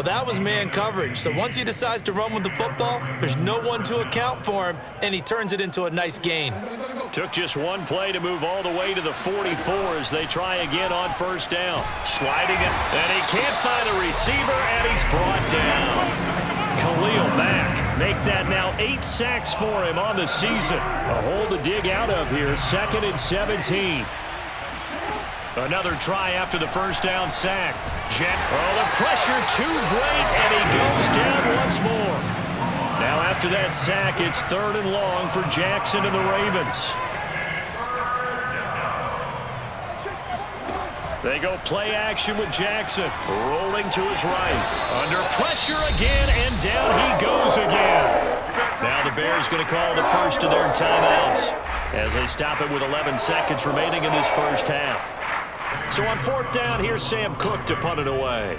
Well, that was man coverage. So once he decides to run with the football, there's no one to account for him, and he turns it into a nice gain. Took just one play to move all the way to the 44 as they try again on first down. Sliding it, and he can't find a receiver, and he's brought down. Khalil Mack make that now 8 sacks for him on the season. A hole to dig out of here, 2nd and 17. Another try after the first down sack. The pressure too great, and he goes down once more. Now after that sack, it's 3rd and long for Jackson and the Ravens. They go play action with Jackson, rolling to his right. Under pressure again, and down he goes again. Now the Bears going to call the first of their timeouts as they stop it with 11 seconds remaining in this first half. So on 4th down, here's Sam Cook to punt it away.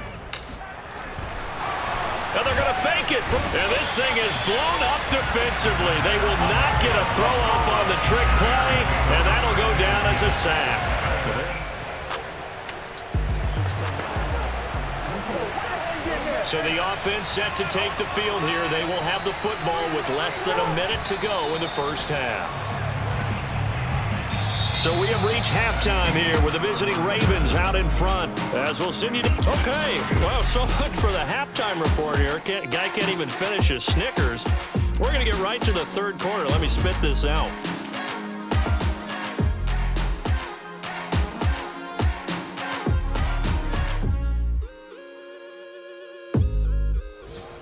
And they're going to fake it. And this thing is blown up defensively. They will not get a throw-off on the trick play, and that'll go down as a sack. So the offense set to take the field here. They will have the football with less than a minute to go in the first half. So we have reached halftime here with the visiting Ravens out in front. As we'll send you to... Okay, well, so much for the halftime report here. Guy can't even finish his Snickers. We're going to get right to the 3rd quarter. Let me spit this out.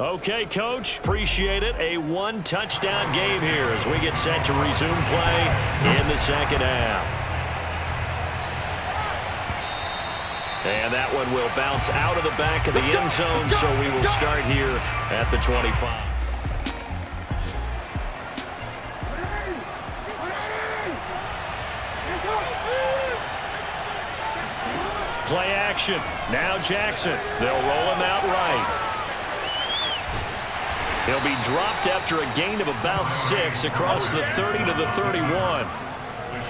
Okay, Coach, appreciate it. A 1-touchdown game here as we get set to resume play in the second half. And that one will bounce out of the back of the end zone, so we will start here at the 25. Play action. Now Jackson. They'll roll him out right. He'll be dropped after a gain of about 6 across the 30 to the 31.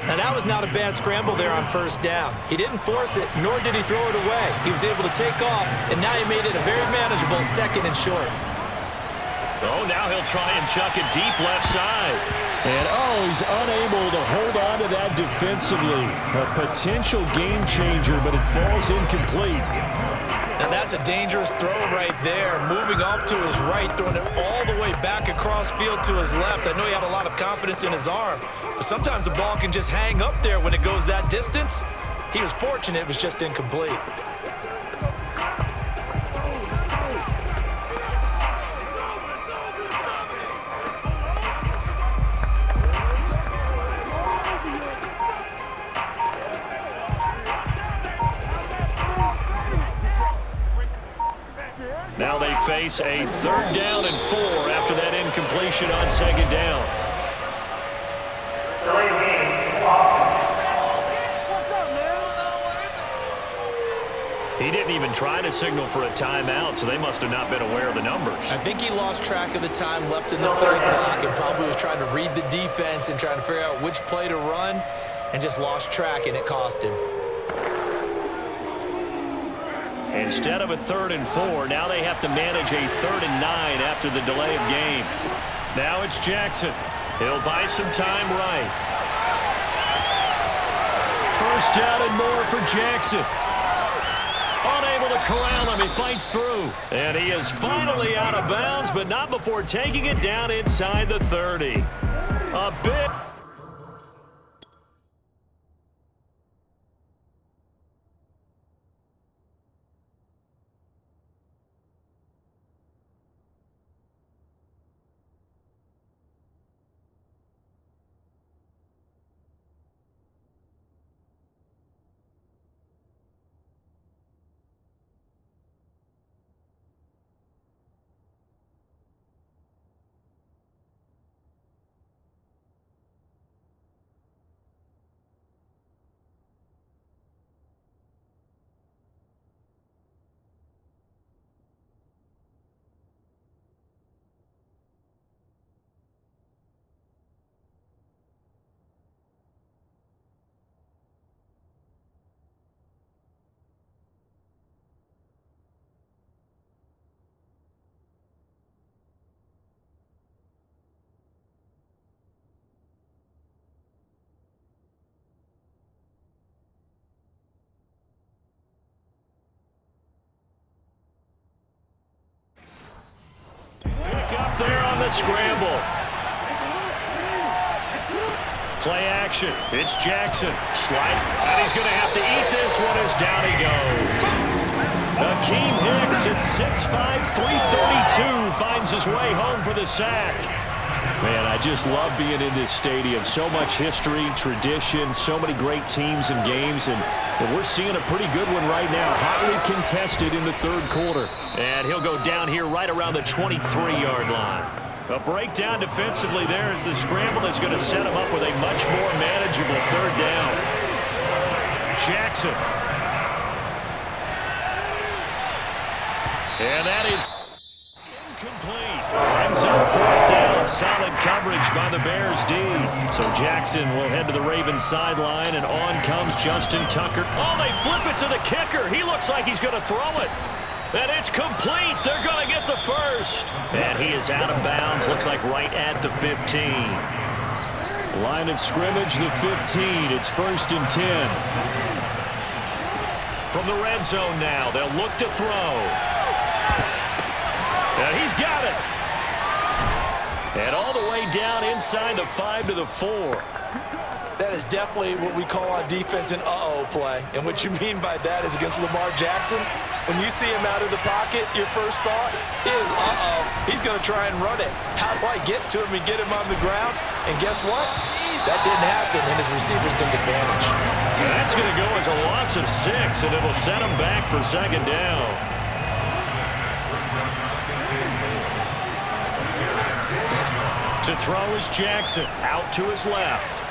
Now, that was not a bad scramble there on first down. He didn't force it, nor did he throw it away. He was able to take off, and now he made it a very manageable 2nd and short. Oh, now he'll try and chuck it deep left side. And, he's unable to hold on to that defensively. A potential game changer, but it falls incomplete. Now that's a dangerous throw right there. Moving off to his right, throwing it all the way back across field to his left. I know he had a lot of confidence in his arm, but sometimes the ball can just hang up there when it goes that distance. He was fortunate it was just incomplete. Now they face a 3rd down and 4 after that incompletion on 2nd down. He didn't even try to signal for a timeout, so they must have not been aware of the numbers. I think he lost track of the time left in the play clock and probably was trying to read the defense and trying to figure out which play to run and just lost track, and it cost him. Instead of a 3rd and 4, now they have to manage a 3rd and 9 after the delay of game. Now it's Jackson. He'll buy some time right. First down and more for Jackson. Unable to corral him. He fights through. And he is finally out of bounds, but not before taking it down inside the 30. A bit. the scramble. Play action. It's Jackson. Slide. And he's going to have to eat this one as down he goes. Akeem Hicks at 6'5", 332 finds his way home for the sack. Man, I just love being in this stadium. So much history, tradition, so many great teams and games, and we're seeing a pretty good one right now. Hotly contested in the third quarter. And he'll go down here right around the 23-yard line. A breakdown defensively there as the scramble is going to set him up with a much more manageable third down. Jackson. And that is incomplete. Brings up fourth down. Solid coverage by the Bears D. So Jackson will head to the Ravens sideline, and on comes Justin Tucker. Oh, they flip it to the kicker. He looks like he's going to throw it. And it's complete. They're going to get the first. And he is out of bounds. Looks like right at the 15. Line of scrimmage, the 15. It's 1st and 10. From the red zone now, they'll look to throw. And he's got it. And all the way down inside the 5 to the 4. That is definitely what we call on defense an uh-oh play. And what you mean by that is against Lamar Jackson, when you see him out of the pocket, your first thought is, uh-oh, he's going to try and run it. How do I get to him and get him on the ground? And guess what? That didn't happen, and his receivers took advantage. That's going to go as a loss of 6, and it will set him back for second down. To throw is Jackson, out to his left.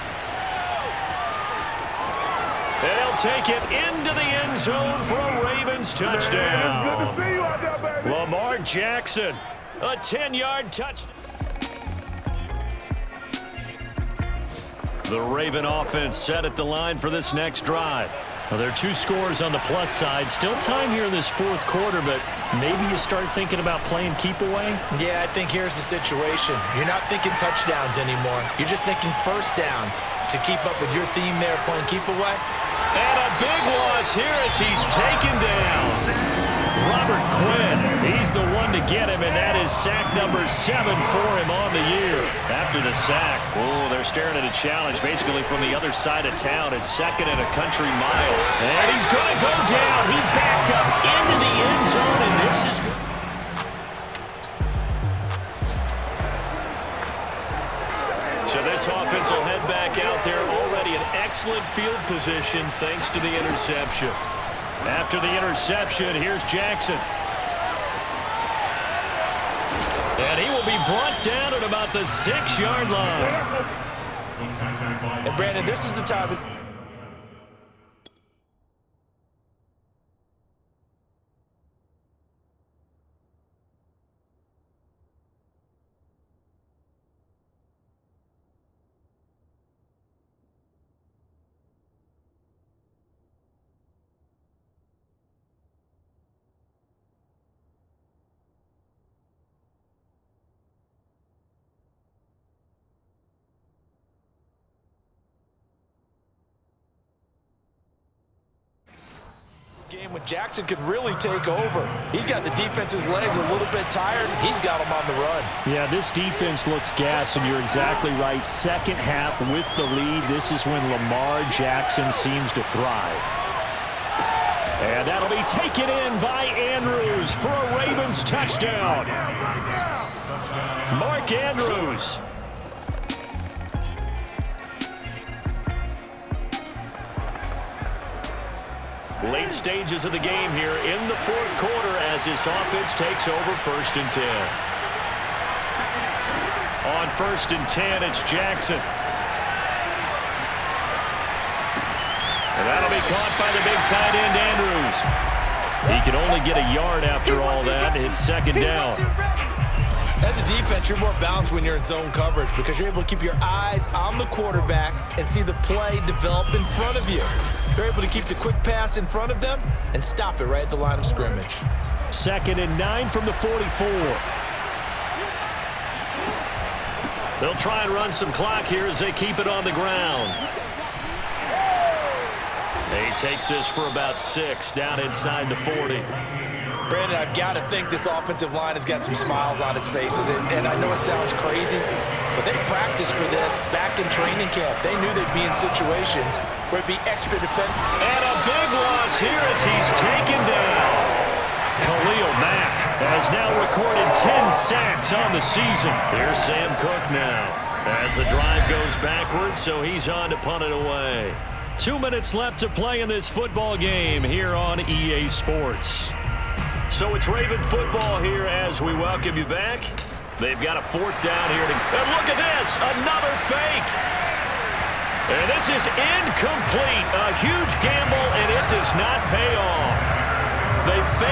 And he'll take it into the end zone for a Ravens touchdown. Good to see you out there, baby. Lamar Jackson, a 10-yard touchdown. The Raven offense set at the line for this next drive. Well, there are 2 scores on the plus side. Still time here in this fourth quarter, but maybe you start thinking about playing keep away? Yeah, I think here's the situation. You're not thinking touchdowns anymore. You're just thinking first downs to keep up with your theme there, playing keep away. And a big loss here as he's taken down. Robert Quinn, he's the one to get him, and that is sack number 7 for him on the year. After the sack, oh, they're staring at a challenge basically from the other side of town. It's 2nd and a country mile. And he's going to go down. He backed up into the end zone, and this is good. So this offense will head back out there, already in excellent field position thanks to the interception. After the interception, here's Jackson. And he will be brought down at about the 6-yard line. And Brandon, this is the time. Game when Jackson could really take over. He's got the defense's legs a little bit tired. He's got them on the run. Yeah, this defense looks gassed, and you're exactly right. Second half with the lead. This is when Lamar Jackson seems to thrive. And that'll be taken in by Andrews for a Ravens touchdown. Mark Andrews. Late stages of the game here in the fourth quarter as this offense takes over 1st and 10. On 1st and 10, it's Jackson. And that'll be caught by the big tight end, Andrews. He can only get a yard after all that. It's 2nd down. As a defense, you're more balanced when you're in zone coverage because you're able to keep your eyes on the quarterback and see the play develop in front of you. You're able to keep the quick pass in front of them and stop it right at the line of scrimmage. 2nd and 9 from the 44. They'll try and run some clock here as they keep it on the ground. He takes this for about 6 down inside the 40. Brandon, I've got to think this offensive line has got some smiles on its faces. And I know it sounds crazy, but they practiced for this back in training camp. They knew they'd be in situations where it'd be extra defense. And a big loss here as he's taken down. Khalil Mack has now recorded 10 sacks on the season. Here's Sam Cook now as the drive goes backwards, so he's on to punt it away. 2 minutes left to play in this football game here on EA Sports. So it's Raven football here as we welcome you back. They've got a 4th down here. And look at this, another fake. And this is incomplete. A huge gamble, and it does not pay off. They fake